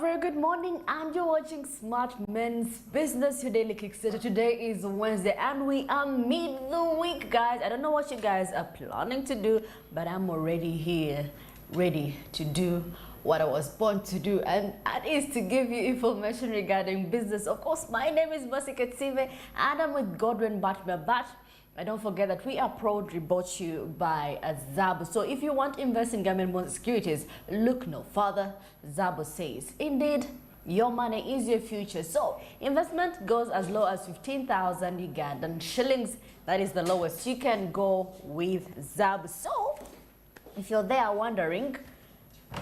very good morning, and you're watching Smart Men's Business, your daily kickstarter. Today is Wednesday and we are mid the week, guys. I don't know what you guys are planning to do, but I'm already here, ready to do what I was born to do, and that is to give you information regarding business. Of course, my name is GOTV and I'm with Godwin Batman. But don't forget that we are proudly brought to you by Zabo. So if you want to invest in government bond securities, look no further. Zabo says, indeed, your money is your future. So investment goes as low as 15,000 Ugandan shillings. That is the lowest you can go with Zabo. So if you're there wondering,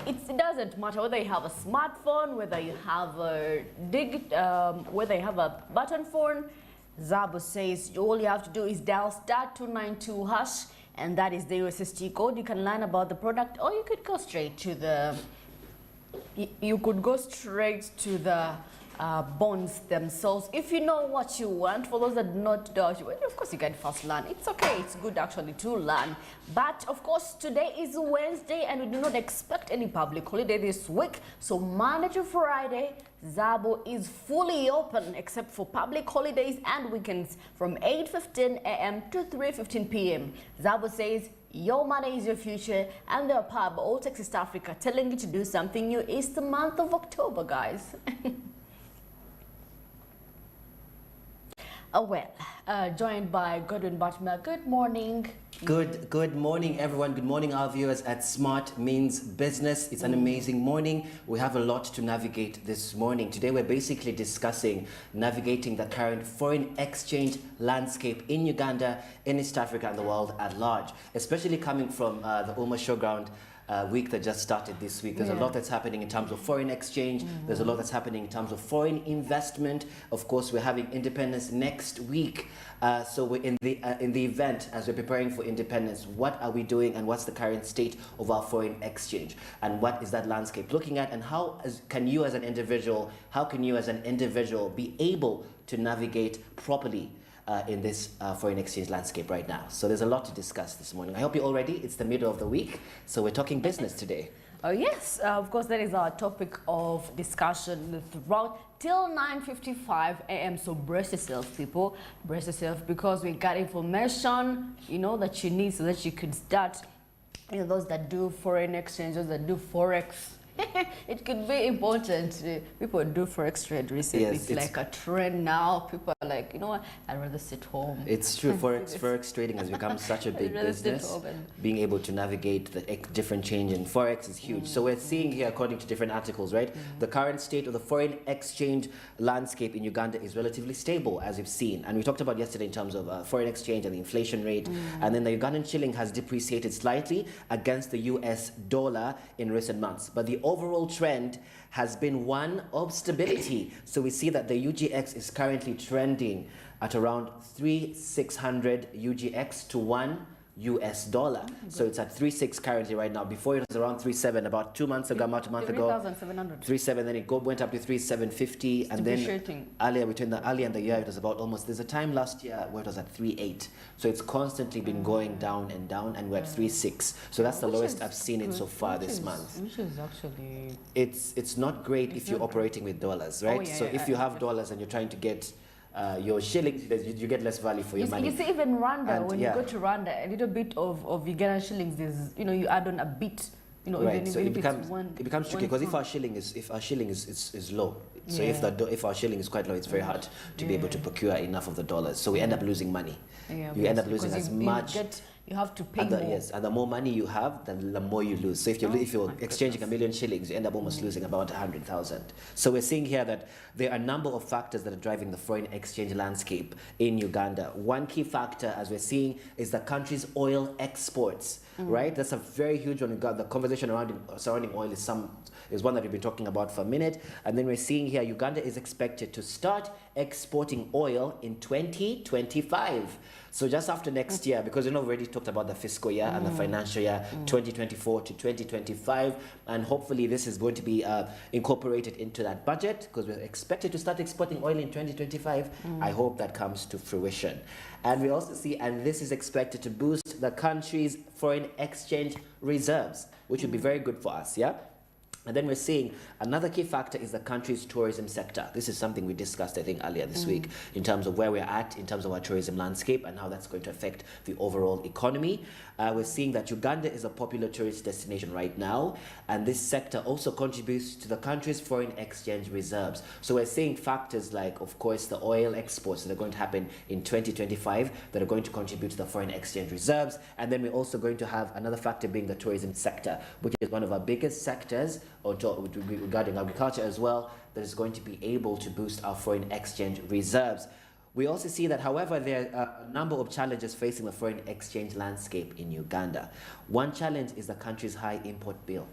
it doesn't matter whether you have a smartphone, whether you have a whether you have a button phone. Zabo says all you have to do is dial *292 hash, and that is the USSD code. You can learn about the product, or you could go straight to the bonds themselves if you know what you want. For those that do not know what you want, of course you can first learn. It's okay, it's good actually to learn. But of course today is Wednesday and we do not expect any public holiday this week, so Monday to Friday Zabo is fully open except for public holidays and weekends from 8:15 a.m. to 3:15 p.m. Zabo says your money is your future, and they're powered by all Tech East Africa, telling you to do something new. It's the month of October, guys. Joined by Godwin Batman. Good morning. Good morning, everyone. Good morning, our viewers at Smart Means Business. It's an amazing morning. We have a lot to navigate this morning. Today, we're basically discussing navigating the current foreign exchange landscape in Uganda, in East Africa, and the world at large, especially coming from the Ulma Showground week that just started this week. There's a lot that's happening in terms of foreign exchange. There's a lot that's happening in terms of foreign investment. Of course, we're having independence next week. So we're in the event, as we're preparing for independence, what are we doing and what's the current state of our foreign exchange? And what is that landscape looking at? And how can you as an individual be able to navigate properly in this foreign exchange landscape right now? So there's a lot to discuss this morning. I hope you're all ready. It's the middle of the week, so we're talking business today. Oh yes, of course that is our topic of discussion throughout till 9:55 a.m. So brace yourself, people. Brace yourself, because we got information, that you need so that you can start. Those that do foreign exchange, those that do forex. It could be important. People do forex trade recently. Yes, it's like a trend now. People are like, you know what, I'd rather sit home. It's true. Forex trading has become such a big business. Being able to navigate the different change in forex is huge. So we're seeing here, according to different articles, right, the current state of the foreign exchange landscape in Uganda is relatively stable, as we've seen. And we talked about yesterday in terms of foreign exchange and the inflation rate. And then the Ugandan shilling has depreciated slightly against the US dollar in recent months. But the overall trend has been one of stability. So we see that the UGX is currently trending at around 3,600 UGX to $1 US. So it's at 3.6 currently right now. Before it was around 3.7 about 2 months ago, about a month ago. 3.7, then it went up to 3.750, and then earlier between the early and the year it was about almost. There's a time last year where it was at 3.8. So it's constantly been going down, and we're at 3.6. So that's the lowest I've seen it so far this month. Which is actually it's not great if you're operating with dollars, right? So if you have dollars and you're trying to get your shillings, you get less value for your money. You see, even Rwanda, when you go to Rwanda, a little bit of Ugandan shillings, there's, you add on a bit, right. even So if it becomes tricky, because if our shilling is low, so if our shilling is quite low, it's very hard to be able to procure enough of the dollars. So we end up losing money. You end up losing as much. You have to pay more. Yes, and the more money you have, the more you lose. So if you're exchanging $1 million shillings, you end up almost losing about 100,000. So we're seeing here that there are a number of factors that are driving the foreign exchange landscape in Uganda. One key factor, as we're seeing, is the country's oil exports. Right, that's a very huge one. We've got the conversation surrounding oil is one that we've been talking about for a minute, and then we're seeing here Uganda is expected to start exporting oil in 2025. So just after next year, because we've already talked about the fiscal year and the financial year 2024 to 2025, and hopefully this is going to be incorporated into that budget, because we're expected to start exporting oil in 2025. I hope that comes to fruition. And we also see, and this is expected to boost the country's foreign exchange reserves, which would be very good for us, yeah? And then we're seeing another key factor is the country's tourism sector. This is something we discussed, I think, earlier this week in terms of where we're at, in terms of our tourism landscape and how that's going to affect the overall economy. We're seeing that Uganda is a popular tourist destination right now, and this sector also contributes to the country's foreign exchange reserves. So we're seeing factors like, of course, the oil exports that are going to happen in 2025 that are going to contribute to the foreign exchange reserves. And then we're also going to have another factor being the tourism sector, which is one of our biggest sectors regarding agriculture as well, that is going to be able to boost our foreign exchange reserves. We also see that, however, there are a number of challenges facing the foreign exchange landscape in Uganda. One challenge is the country's high import bill.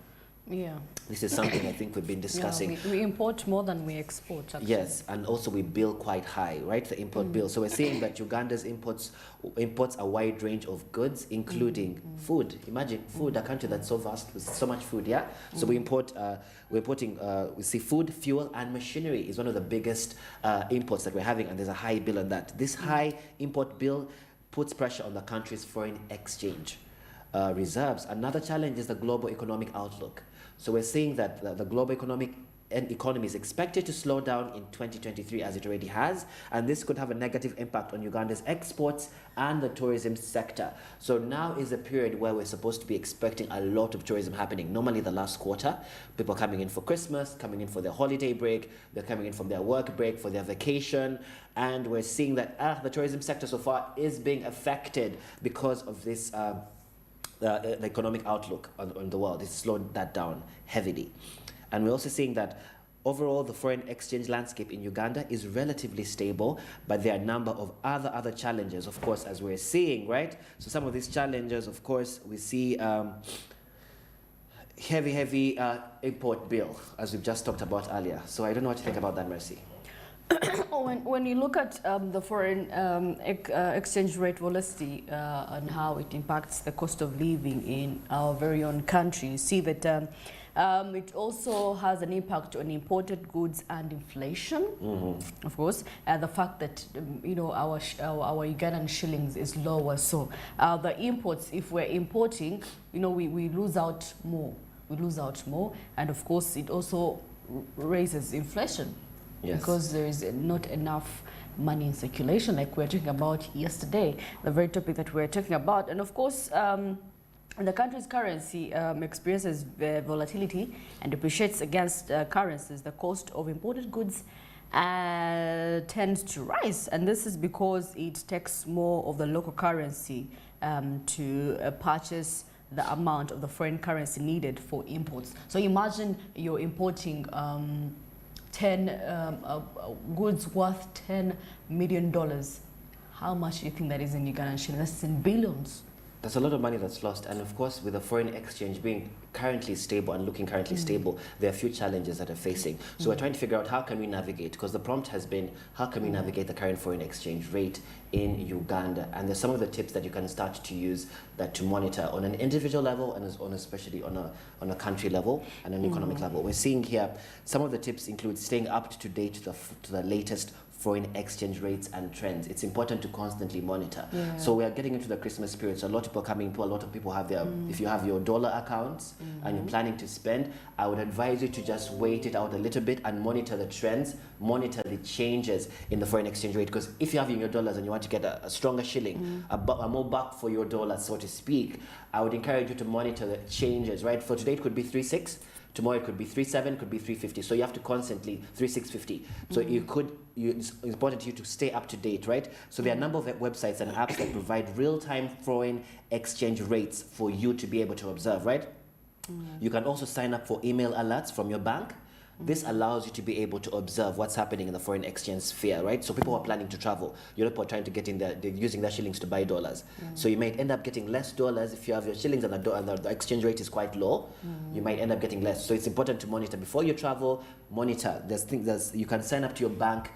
Yeah. This is something I think we've been discussing. Yeah, we import more than we export, actually. Yes, and also we bill quite high, right? The import bill. So we're seeing that Uganda's imports a wide range of goods, including food. Imagine food, a country that's so vast with so much food, yeah? So we see food, fuel, and machinery is one of the biggest imports that we're having, and there's a high bill on that. This high import bill puts pressure on the country's foreign exchange reserves. Another challenge is the global economic outlook. So we're seeing that the global economy is expected to slow down in 2023, as it already has, and this could have a negative impact on Uganda's exports and the tourism sector. So now is a period where we're supposed to be expecting a lot of tourism happening. Normally the last quarter, people coming in for Christmas, coming in for their holiday break, they're coming in from their work break, for their vacation, and we're seeing that the tourism sector so far is being affected because of this the economic outlook on the world. It's slowed that down heavily. And we're also seeing that overall the foreign exchange landscape in Uganda is relatively stable, but there are a number of other challenges, of course, as we're seeing, right? So some of these challenges, of course, we see heavy import bill, as we've just talked about earlier. So I don't know what you think about that, Mercy. When you look at the foreign exchange rate volatility and how it impacts the cost of living in our very own country, you see that it also has an impact on imported goods and inflation. Of course, the fact that our Ugandan shillings is lower, so the imports, if we're importing, we lose out more. And of course, it also raises inflation. Yes. Because there is not enough money in circulation, like we were talking about yesterday, the very topic that we were talking about. And of course, the country's currency experiences volatility and depreciates against currencies. The cost of imported goods tends to rise, and this is because it takes more of the local currency to purchase the amount of the foreign currency needed for imports. So imagine you're importing 10 goods worth $10 million. How much do you think that is in Ugandan shillings? That's in billions. There's a lot of money that's lost, and of course, with the foreign exchange being currently stable and looking currently stable, there are a few challenges that are facing. So we're trying to figure out how can we navigate, because the prompt has been, how can we navigate the current foreign exchange rate in Uganda? And there's some of the tips that you can start to use that to monitor on an individual level and especially on a country level and an economic level. We're seeing here some of the tips include staying up to date to the latest foreign exchange rates and trends. It's important to constantly monitor. Yeah. So we are getting into the Christmas period, so a lot of people coming to, a lot of people have their, if you have your dollar accounts and you're planning to spend, I would advise you to just wait it out a little bit and monitor the trends, monitor the changes in the foreign exchange rate, because if you're having your dollars and you want to get a stronger shilling, a more buck for your dollars, so to speak, I would encourage you to monitor the changes, right? For today it could be 3.6, tomorrow it could be 3.7, could be 3.50. So you have to constantly 3.650. So it's important to you to stay up to date, right? So there are a number of websites and apps that provide real-time foreign exchange rates for you to be able to observe, right? You can also sign up for email alerts from your bank. This allows you to be able to observe what's happening in the foreign exchange sphere, right? So people who are planning to travel, people are trying to get in there, they're using their shillings to buy dollars. So you might end up getting less dollars if you have your shillings and the exchange rate is quite low. You might end up getting less. So it's important to monitor before you travel. Monitor. You can sign up to your bank.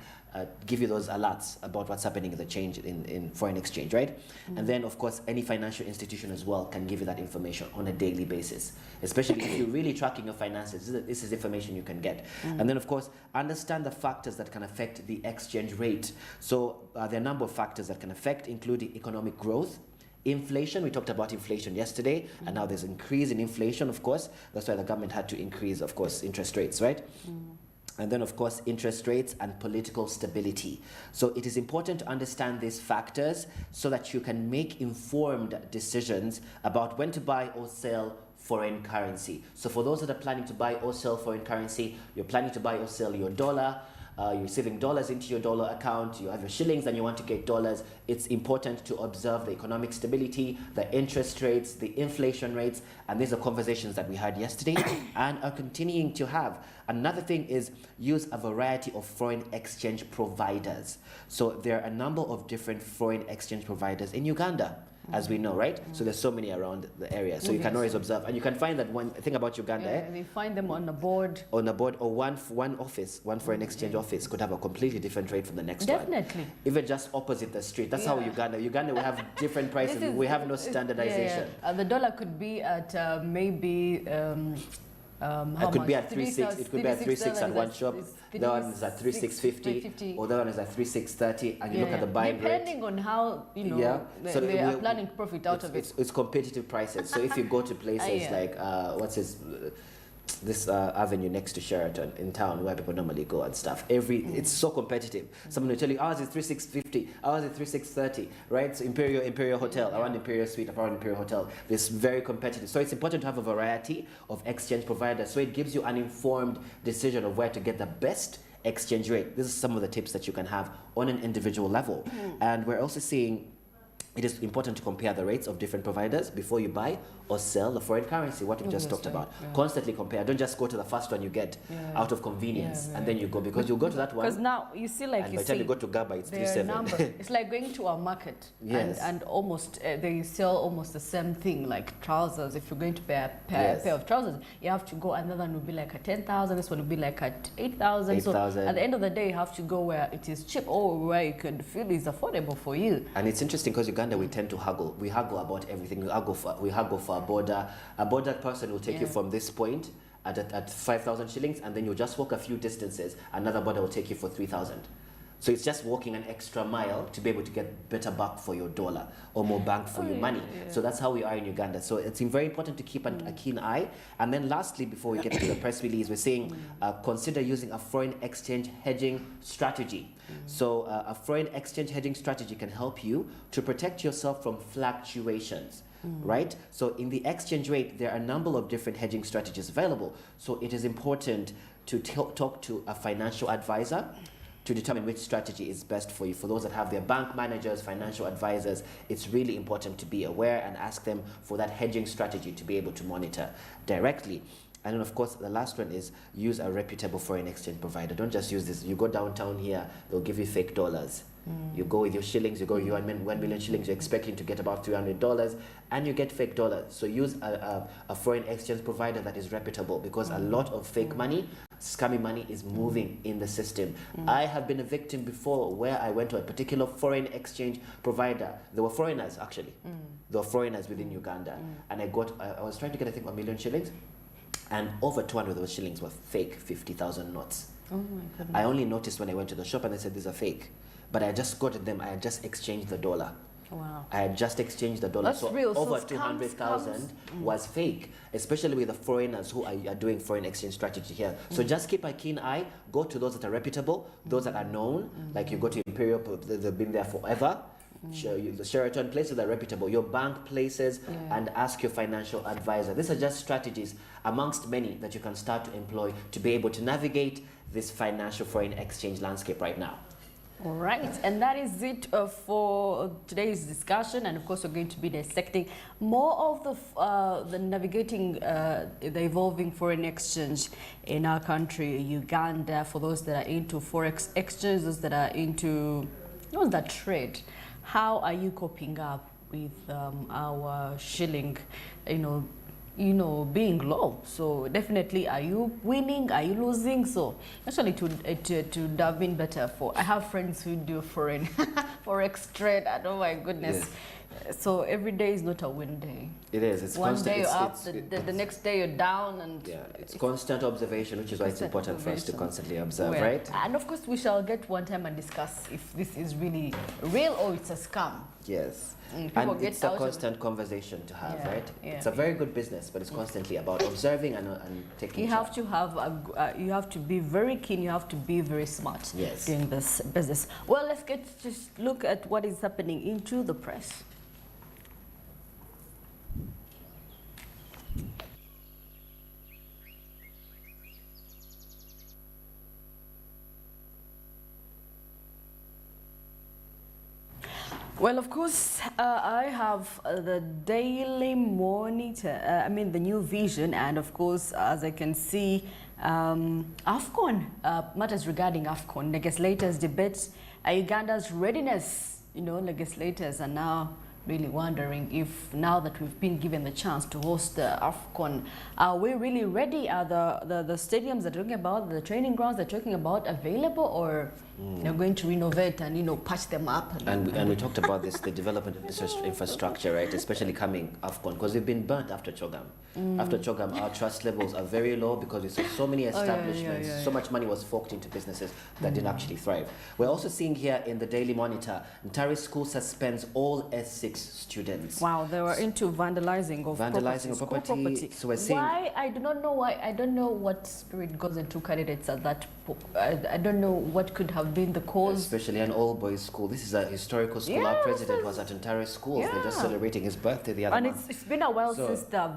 Give you those alerts about what's happening in the change in foreign exchange, right? And then, of course, any financial institution as well can give you that information on a daily basis, especially if you're really tracking your finances. This is information you can get. And then, of course, understand the factors that can affect the exchange rate. So there are a number of factors that can affect, including economic growth, Inflation, we talked about inflation yesterday, and now there's an increase in inflation, of course. That's why the government had to increase, of course, interest rates, right? And then, of course, interest rates and political stability. So it is important to understand these factors so that you can make informed decisions about when to buy or sell foreign currency. So for those that are planning to buy or sell foreign currency, you're planning to buy or sell your dollar, you're receiving dollars into your dollar account, you have your shillings and you want to get dollars, it's important to observe the economic stability, the interest rates, the inflation rates, and these are conversations that we had yesterday and are continuing to have. Another thing is use a variety of foreign exchange providers. So there are a number of different foreign exchange providers in Uganda, as we know, right? So there's so many around the area. So you can always observe. And you can find that one thing about Uganda, you find them on a board. On a board, or one office, one foreign exchange office could have a completely different rate from the next one. Definitely. Even just opposite the street. That's how Uganda we have different prices. We have no standardization. The dollar could be at maybe it could be at 3.6. It could be at 3.6 at one shop. The one is at 3.650, or the one is at 3.630, and you look at the buying rate. Depending on how so they are planning profit out of it. It's competitive prices. So if you go to places like this avenue next to Sheraton in town where people normally go and stuff, it's so competitive. Someone will tell you ours is 3.650, ours is 3.630, right? So Imperial Hotel, around Imperial Suite, around Imperial Hotel, it's very competitive. So it's important to have a variety of exchange providers, so it gives you an informed decision of where to get the best exchange rate. This is some of the tips that you can have on an individual level. And we're also seeing it is important to compare the rates of different providers before you buy or sell the foreign currency, what we just talked about. Constantly compare. Don't just go to the first one you get out of convenience and then you go, because you go to that one. Because now you see, like, and by the time you go to Gaba, it's 3.7. It's like going to a market and almost they sell almost the same thing, like trousers. If you're going to buy a pair of trousers, you have to go, another one will be like at 10,000, this one will be like at 8,000. So at the end of the day, you have to go where it is cheap or where you can feel is affordable for you. And it's interesting because Uganda, we tend to haggle. We haggle about everything. We haggle for a border. A border person will take you from this point at 5,000 shillings, and then you just walk a few distances. Another border will take you for 3,000. So it's just walking an extra mile to be able to get better back for your dollar or more bang for your money. So that's how we are in Uganda. So it's very important to keep a keen eye. And then lastly, before we get to the press release, we're saying consider using a foreign exchange hedging strategy. So a foreign exchange hedging strategy can help you to protect yourself from fluctuations. Right? So in the exchange rate, there are a number of different hedging strategies available. So it is important to talk to a financial advisor to determine which strategy is best for you. For those that have their bank managers, financial advisors, it's really important to be aware and ask them for that hedging strategy to be able to monitor directly. And then, of course, the last one is use a reputable foreign exchange provider. Don't just use this. You go downtown here, they'll give you fake dollars. You go with your shillings, you go with your 1 million shillings, you're expecting to get about $300, and you get fake dollars. So use a foreign exchange provider that is reputable, because a lot of fake money, scammy money, is moving in the system. I have been a victim before where I went to a particular foreign exchange provider. There were foreigners, actually. There were foreigners within Uganda. And I was trying to get, I think, 1 million shillings. And over 200 of those shillings were fake 50,000 notes. Oh my goodness. I only noticed when I went to the shop and they said these are fake. But I just got them, I had just exchanged the dollar. Wow. I had just exchanged the dollar. That's so real. Over so 200,000 was fake, especially with the foreigners who are doing foreign exchange strategy here. So just keep a keen eye. Go to those that are reputable, those that are known, like you go to Imperial, they've been there forever. The Sheraton places that are reputable, your bank places, and ask your financial advisor. These are just strategies amongst many that you can start to employ to be able to navigate this financial foreign exchange landscape right now. All right, and that is it for today's discussion. And of course, we're going to be dissecting more of the navigating the evolving foreign exchange in our country, Uganda. For those that are into forex exchange, those that are into that trade, how are you coping up with our shilling, being low? So definitely, are you winning? Are you losing? So actually, to dive in better, I have friends who do foreign forex trade, and oh my goodness, So every day is not a win day. It is. It's one constant. day you're up, the next day you're down, and yeah, it's constant observation, which is why it's important for us to constantly observe, well, right? And of course, we shall get one time and discuss if this is really real or it's a scam. Yes. And it's a constant conversation to have, right? Yeah. It's a very good business, but it's constantly about observing and taking. You have to have you have to be very keen. You have to be very smart. Yes. Doing this business. Well, let's just look at what is happening into the press. Well, of course, I have the Daily Monitor, the New Vision, and of course, as I can see, AFCON, matters regarding AFCON. Legislators debate Uganda's readiness. Legislators are now really wondering if, now that we've been given the chance to host the AFCON, are we really ready? Are the stadiums they're talking about, the training grounds they're talking about available, or they're going to renovate and patch them up? And we talked about this, the development of infrastructure, right? Especially coming AFCON, because we've been burnt after CHOGM. After CHOGM, our trust levels are very low because we saw so many establishments, so much money was forked into businesses that didn't actually thrive. We're also seeing here in the Daily Monitor, Ntari School suspends all S6 students. Wow, they were into vandalizing of property. So we're seeing why? I do not know why. I don't know what spirit goes into candidates at that. I don't know what could have been the cause. Especially an all-boys school. This is a historical school. Yeah, our president was at Ntari Schools. Yeah. They're just celebrating his birthday the other month. And it's been a while since they've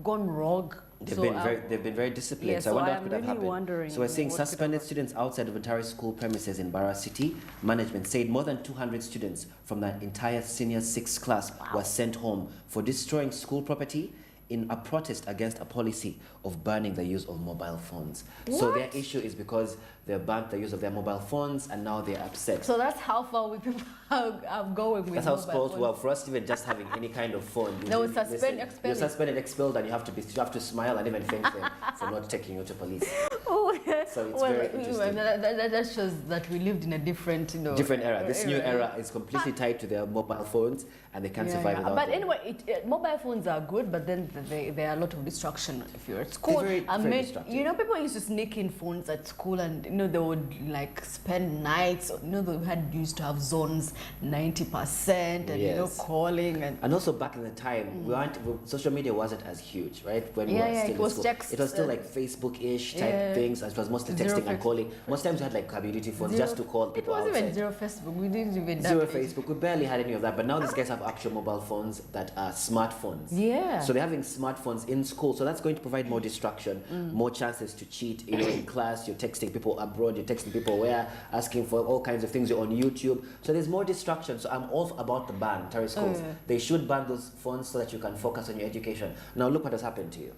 gone rogue. They've been very disciplined. Yeah, so I wonder what could really have happened. wondering So we're seeing suspended students outside of Ntari School premises in Barra City. Management said more than 200 students from the entire senior 6th class were sent home for destroying school property in a protest against a policy of banning the use of mobile phones. What? So their issue is because they banned the use of their mobile phones, and now they're upset. So that's how far we people are going with That's how mobile schools phones. work. For us, even just having any kind of phone, They will suspend, expel. You're suspended, expelled, and you have to smile and even thank them for not taking you to police. Oh, yeah. So it's very interesting. That shows that we lived in a different, different era. This new era is completely tied to their mobile phones, and they can't survive without But them. anyway, mobile phones are good, but then there are a lot of distraction if you're at school. Very distracting. People used to sneak in phones at school, and they would spend nights. They used to have zones 90%, and calling and also back in the time, social media wasn't as huge, right? When we were still it was in school, text, it was still like Facebook-ish type things. It was mostly texting and calling. Most times we had like community phones just to call people outside. It wasn't even zero Facebook. We didn't even zero Facebook. We barely had any of that. But now these guys have actual mobile phones that are smartphones. Yeah. So they're having smartphones in school. So that's going to provide more distraction, more chances to cheat. In class, you're texting people abroad, you're texting people where, asking for all kinds of things. You're on YouTube. So there's more distraction. So I'm all about the ban, Ntari schools. They should ban those phones so that you can focus on your education. Now look what has happened to you.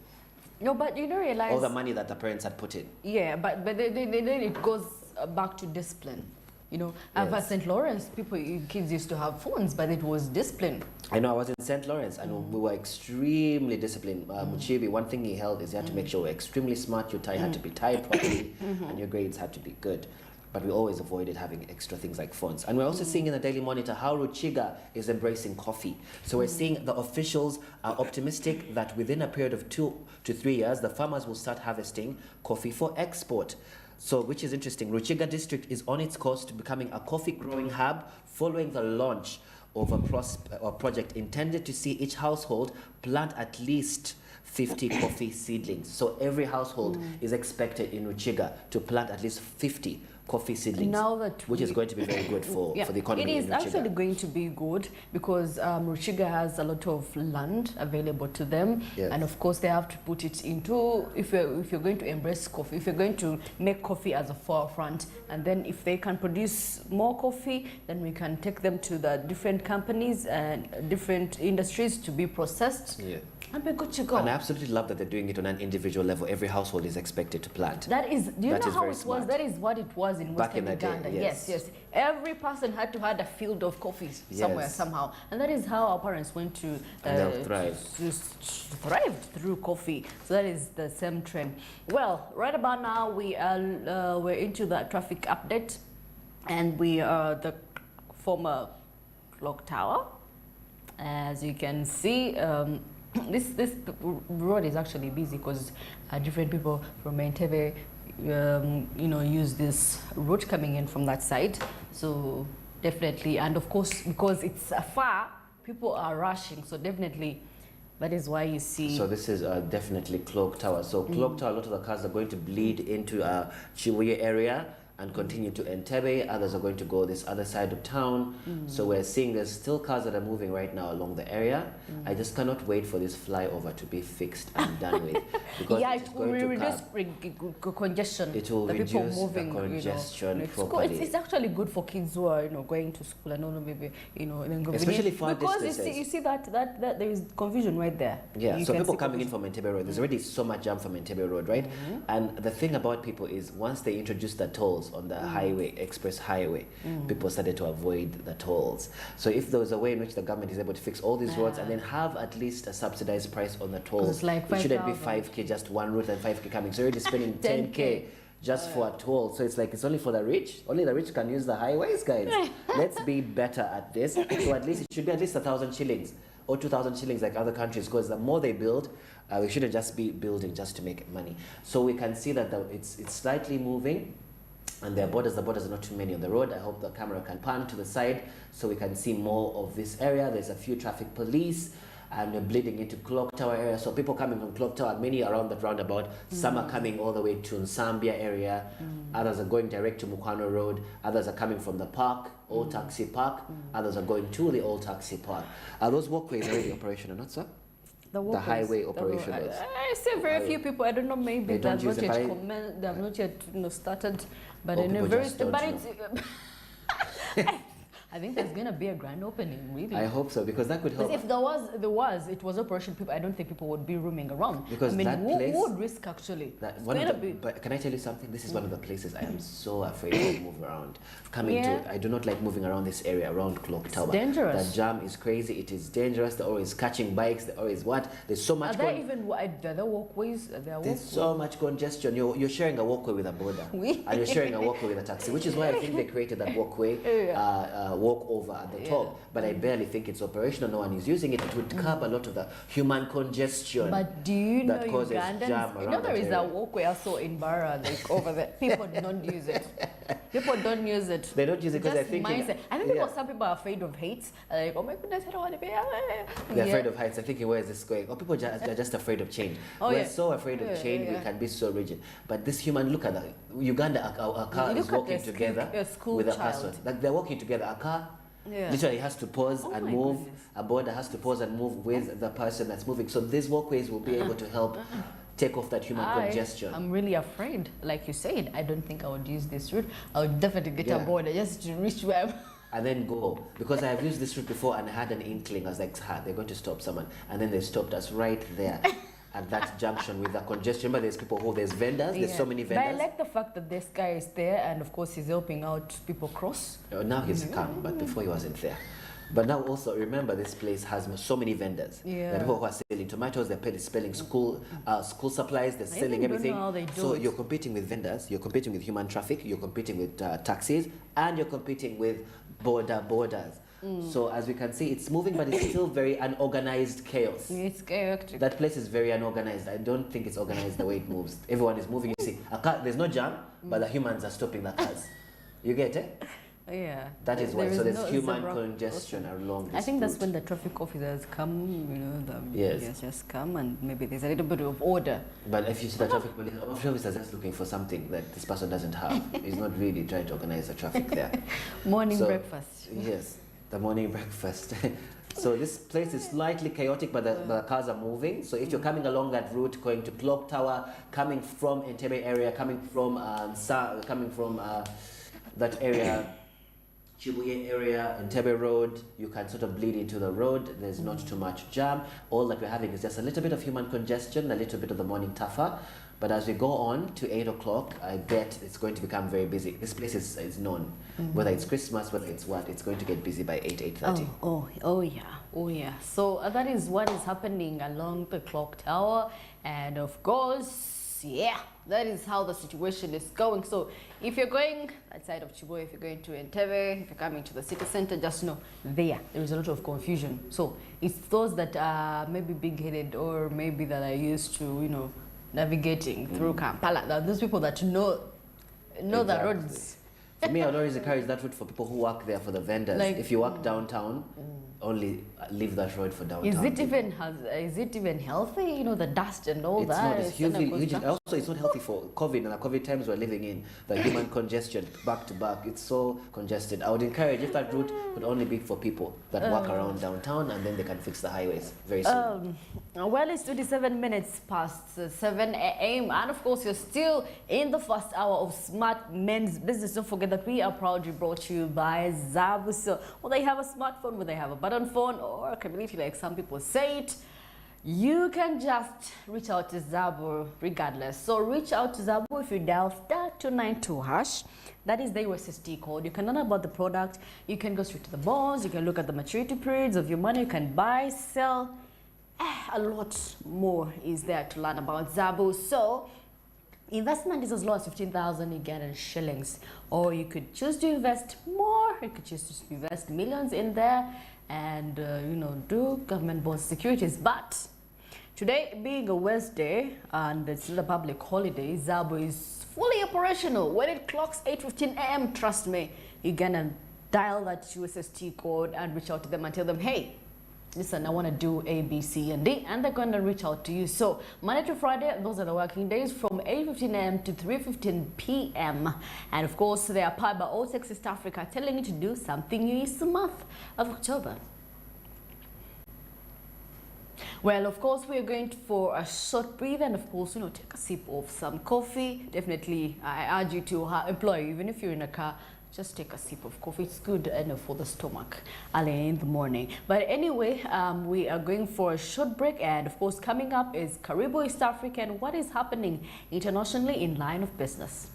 No, but you don't realize all the money that the parents had put in. Yeah, but then it goes back to discipline. At St. Lawrence, kids used to have phones, but it was discipline. I know, I was in St. Lawrence, and we were extremely disciplined. Muchibi, one thing he held is he had to make sure we're extremely smart, your tie had to be tied properly, and your grades had to be good. But we always avoided having extra things like phones. And we're also seeing in the Daily Monitor how Ruchiga is embracing coffee. So we're seeing the officials are optimistic that within a period of 2 to 3 years, the farmers will start harvesting coffee for export. So, which is interesting. Ruchiga district is on its course to becoming a coffee growing hub following the launch of a project intended to see each household plant at least 50 coffee seedlings. So every household is expected in Ruchiga to plant at least 50 coffee seedlings, which is going to be very good for the economy. It is actually going to be good because Ruchiga has a lot of land available to them, and of course they have to put it into, if you're going to embrace coffee, if you're going to make coffee as a forefront, and then if they can produce more coffee, then we can take them to the different companies and different industries to be processed. And we're good to go. And I absolutely love that they're doing it on an individual level. Every household is expected to plant. That is, do you know how it was? That is what it was in Western Uganda. Yes. Every person had to have a field of coffee somewhere, somehow. And that is how our parents went to thrive through coffee. So that is the same trend. Well, right about now, we're into the traffic update. And we are the former clock tower. As you can see, this road is actually busy because different people from Entebbe, use this route coming in from that side. So definitely, and of course, because it's far, people are rushing. So definitely, that is why you see. So this is definitely Clock Tower. So Clock Tower, a lot of the cars are going to bleed into Chibuye area and continue to Entebbe. Others are going to go this other side of town. So we're seeing there's still cars that are moving right now along the area. I just cannot wait for this flyover to be fixed and done with. Because yeah, it will reduce congestion. It will reduce the congestion properly. It's actually good for kids who are going to school and maybe especially far distances. Because you see that there is confusion right there. Yeah, so people coming in from Entebbe Road, there's already so much jam from Entebbe Road, right? And the thing about people is once they introduce the tolls on the highway, express highway, people started to avoid the tolls. So if there was a way in which the government is able to fix all these roads and then have at least a subsidized price on the tolls, like it shouldn't be 5K just one route and 5K coming. So you're already spending 10K just for a toll. So it's like it's only for the rich. Only the rich can use the highways, guys. Let's be better at this. So at least it should be at least 1,000 shillings or 2,000 shillings like other countries, because the more they build, we shouldn't just be building just to make money. So we can see that it's slightly moving. And the borders are not too many on the road. I hope the camera can pan to the side so we can see more of this area. There's a few traffic police and we're bleeding into Clock Tower area. So people coming from Clock Tower, many around that roundabout. Some are coming all the way to Nsambia area. Others are going direct to Mukwano Road. Others are coming from the park, Old Taxi Park. Others are going to the Old Taxi Park. Are those walkways already operational, not so? The highway operational. I see very few people. I don't know. Maybe they have not yet they have not yet started. But in a very, but it's. I think there's gonna be a grand opening, really. I hope so, because that could help. If it was operation, people, I don't think people would be roaming around. Because who would risk actually? But can I tell you something? This is one of the places I am so afraid to move around. I do not like moving around this area around Clock Tower. It's dangerous. The jam is crazy. It is dangerous. They're always catching bikes. They're always what? There's so much. Are there even other walkways? There's so much congestion. You're sharing a walkway with a border, and you're sharing a walkway with a taxi, which is why I think they created that walkway. Walk over at the top, but I barely think it's operational. No one is using it. It would curb a lot of the human congestion. But do you know that causes jam around there is a walkway also in Barra, like over there. People don't use it. People don't use it. They don't use it because they're thinking. Mindset. I think some people are afraid of heights. Like, oh my goodness, I don't want to be. They're afraid of heights. They're thinking, where is this going? Or people are just afraid of change. We're so afraid of change. We can be so rigid. But this human, look at that. Uganda, a car is walking together with a person. Like they're walking together. A car literally has to pause and move. A border has to pause and move with the person that's moving. So these walkways will be able to help take off that human congestion. I'm really afraid. Like you said, I don't think I would use this route. I would definitely get a border just to reach where I'm. And then go. Because I have used this route before and I had an inkling. I was like, they're going to stop someone. And then they stopped us right there. At that junction with the congestion. Remember, there's vendors, there's so many vendors. But I like the fact that this guy is there and of course he's helping out people cross. Now he's come, but before he wasn't there. But now also, remember, this place has so many vendors. There are people who are selling tomatoes, they're selling school supplies, they're selling everything. So you're competing with vendors, you're competing with human traffic, you're competing with taxis, and you're competing with borders. So as we can see, it's moving, but it's still very unorganized chaos. It's chaotic. That place is very unorganized. I don't think it's organized the way it moves. Everyone is moving. You see, a car, there's no jam, but the humans are stopping the cars. You get it? Yeah. That is why. So there's human congestion along this I think that's route. when the traffic officers come, yes, just come and maybe there's a little bit of order. But if you see the traffic police officer is just looking for something that this person doesn't have. He's not really trying to organize the traffic there. Morning breakfast. Yes. The morning breakfast. So this place is slightly chaotic, but the cars are moving. So if you're coming along that route, going to Clock Tower, coming from Entebbe area, coming from that area, Chibuye area, Entebbe Road, you can sort of bleed into the road. There's not too much jam. All that we're having is just a little bit of human congestion, a little bit of the morning taffa. But as we go on to 8 o'clock, I bet it's going to become very busy. This place is known. Whether it's Christmas, whether it's what, it's going to get busy by 8:30. Oh yeah. So that is what is happening along the Clock Tower. And of course, yeah, that is how the situation is going. So if you're going outside of Chibo, if you're going to Entebbe, if you're coming to the city center, just know there is a lot of confusion. So it's those that are maybe big-headed or maybe that are used to, you know, navigating through Kampala. There are those people that know the roads. For me, I would always encourage that route for people who work there, for the vendors. Like, if you work downtown, only leave that road for downtown. Is it even healthy? You know, the dust and all that. It's not. Also, it's not healthy for COVID and the COVID times we're living in. The human congestion, back to back. It's so congested. I would encourage if that route would only be for people that work around downtown, and then they can fix the highways very soon. Well, it's 27 minutes past 7 a.m. and of course you're still in the first hour of Smart Men's Business. Don't forget that we are proudly brought to you by Zabu. So whether you have a smartphone, whether you have a button phone, or a community like some people say it, you can just reach out to Zabu regardless. So reach out to Zabu if you dial *292#. That is the USSD code. You can learn about the product. You can go straight to the bonds. You can look at the maturity periods of your money. You can buy, sell. A lot more is there to learn about Zabu. So investment is as low as 15,000 Ugandan shillings, or you could choose to invest more. You could choose to invest millions in there and you know, do government bond securities. But today being a Wednesday and it's not a public holiday, Zabu is fully operational. When it clocks 8:15 a.m., trust me, you're gonna dial that USST code and reach out to them and tell them, hey, listen, I want to do A, B, C, and D, and they're going to reach out to you. So Monday to Friday, those are the working days from 8:15 a.m. to 3:15 p.m. And of course, they are powered by All Tech East Africa, telling you to do something new this month of October. Well, of course, we're going for a short breathe and, of course, you know, take a sip of some coffee. Definitely, I urge you to employ, even if you're in a car, just take a sip of coffee. It's good for the stomach early in the morning. But anyway, we are going for a short break. And of course, coming up is Karibu East Africa and what is happening internationally in line of business.